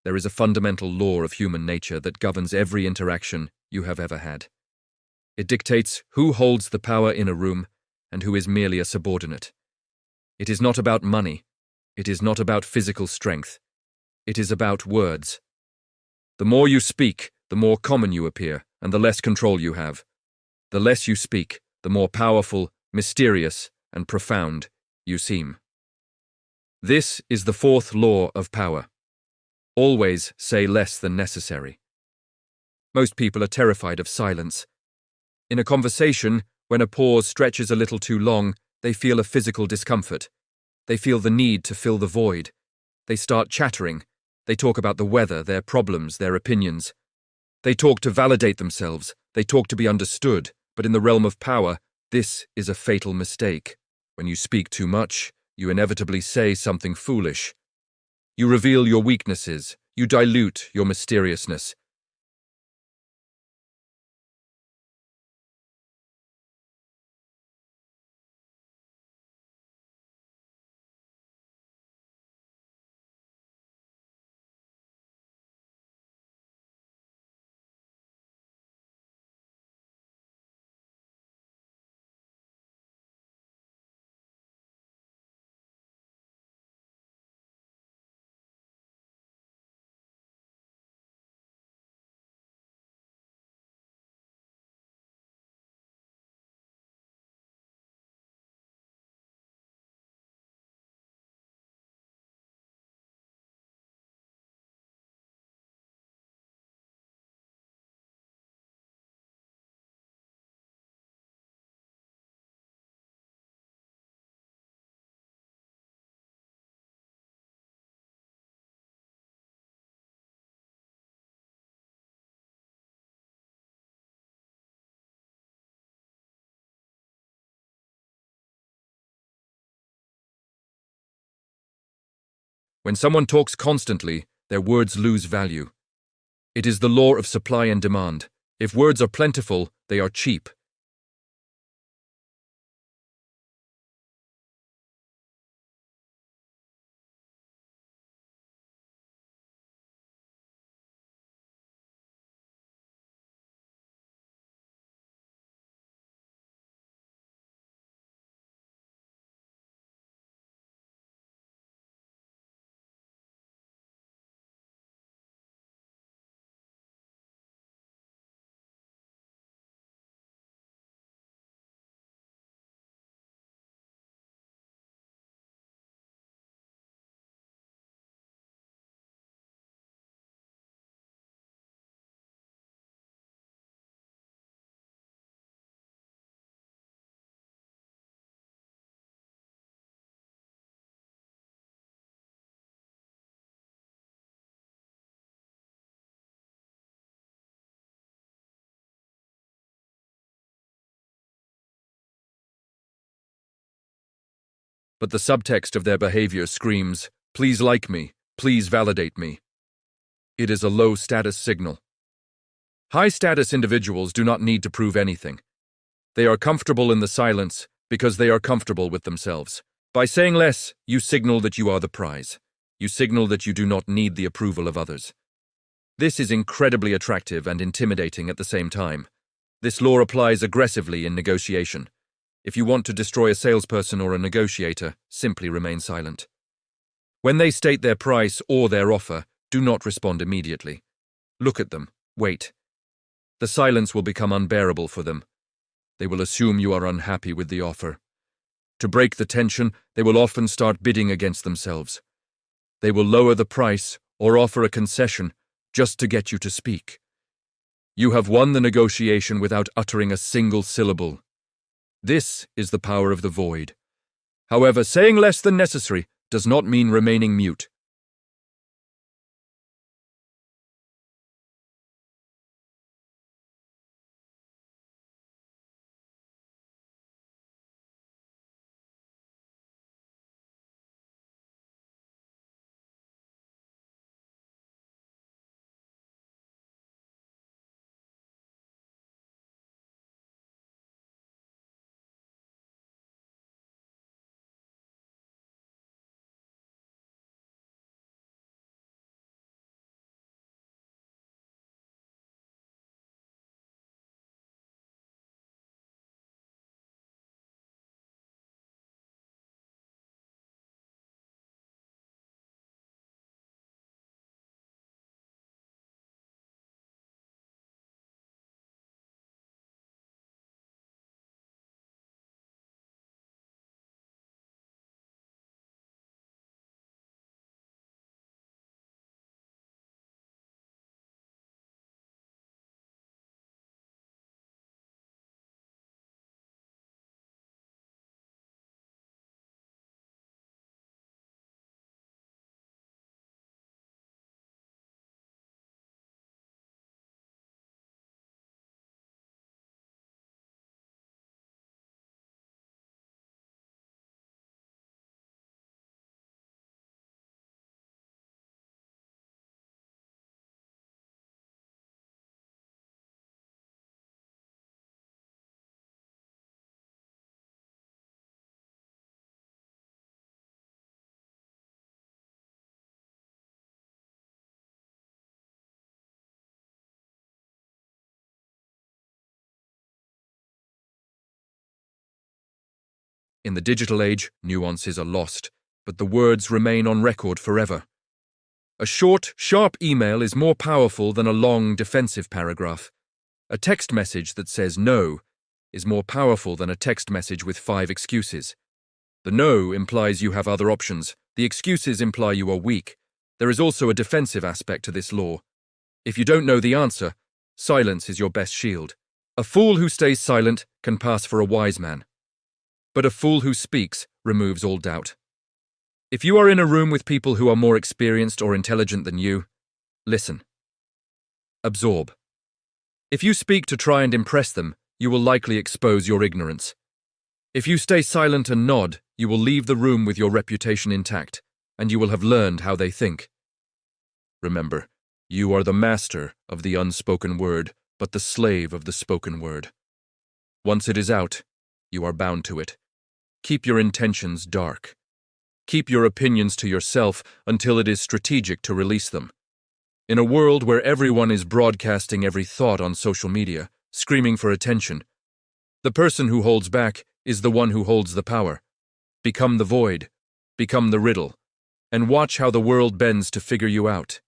There is a fundamental law of human nature that governs every interaction you have ever had. It dictates who holds the power in a room and who is merely a subordinate. It is not about money. It is not about physical strength. It is about words. The more you speak, the more common you appear, and the less control you have. The less you speak, the more powerful, mysterious, and profound you seem. This is the fourth law of power. Always say less than necessary. Most people are terrified of silence. In a conversation, when a pause stretches a little too long, they feel a physical discomfort. They feel the need to fill the void. They start chattering. They talk about the weather, their problems, their opinions. They talk to validate themselves. They talk to be understood. But in the realm of power, this is a fatal mistake. When you speak too much, you inevitably say something foolish. You reveal your weaknesses. You dilute your mysteriousness. When someone talks constantly, their words lose value. It is the law of supply and demand. If words are plentiful, they are cheap. But the subtext of their behavior screams, "Please like me, please validate me." It is a low-status signal. High-status individuals do not need to prove anything. They are comfortable in the silence because they are comfortable with themselves. By saying less, you signal that you are the prize. You signal that you do not need the approval of others. This is incredibly attractive and intimidating at the same time. This law applies aggressively in negotiation. If you want to destroy a salesperson or a negotiator, simply remain silent. When they state their price or their offer, do not respond immediately. Look at them. Wait. The silence will become unbearable for them. They will assume you are unhappy with the offer. To break the tension, they will often start bidding against themselves. They will lower the price or offer a concession just to get you to speak. You have won the negotiation without uttering a single syllable. This is the power of the void. However, saying less than necessary does not mean remaining mute. In the digital age, nuances are lost, but the words remain on record forever. A short, sharp email is more powerful than a long, defensive paragraph. A text message that says no is more powerful than a text message with 5 excuses. The no implies you have other options. The excuses imply you are weak. There is also a defensive aspect to this law. If you don't know the answer, silence is your best shield. A fool who stays silent can pass for a wise man. But a fool who speaks removes all doubt. If you are in a room with people who are more experienced or intelligent than you, listen. Absorb. If you speak to try and impress them, you will likely expose your ignorance. If you stay silent and nod, you will leave the room with your reputation intact, and you will have learned how they think. Remember, you are the master of the unspoken word, but the slave of the spoken word. Once it is out, you are bound to it. Keep your intentions dark. Keep your opinions to yourself until it is strategic to release them. In a world where everyone is broadcasting every thought on social media, screaming for attention, the person who holds back is the one who holds the power. Become the void, become the riddle, and watch how the world bends to figure you out.